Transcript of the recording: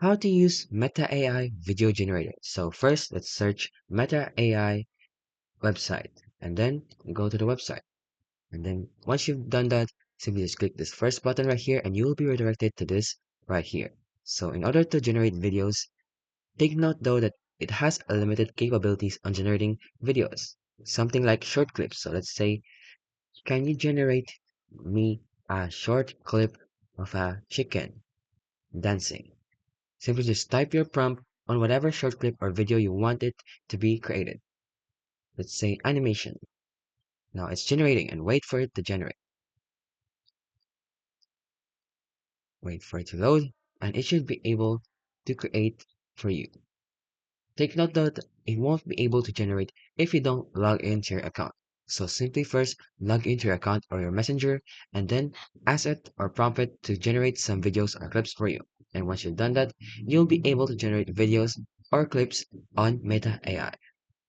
How to use Meta AI video generator. So first, let's search Meta AI website and then go to the website. And then once you've done that, simply just click this first button right here and you will be redirected to this right here. So in order to generate videos, take note though that it has a limited capabilities on generating videos. Something like short clips. So let's say, can you generate me a short clip of a chicken dancing? Simply just type your prompt on whatever short clip or video you want it to be created. Let's say animation. Now it's generating and wait for it to generate. Wait for it to load and it should be able to create for you. Take note that it won't be able to generate if you don't log into your account. So simply first log into your account or your messenger and then ask it or prompt it to generate some videos or clips for you. And once you've done that, you'll be able to generate videos or clips on Meta AI.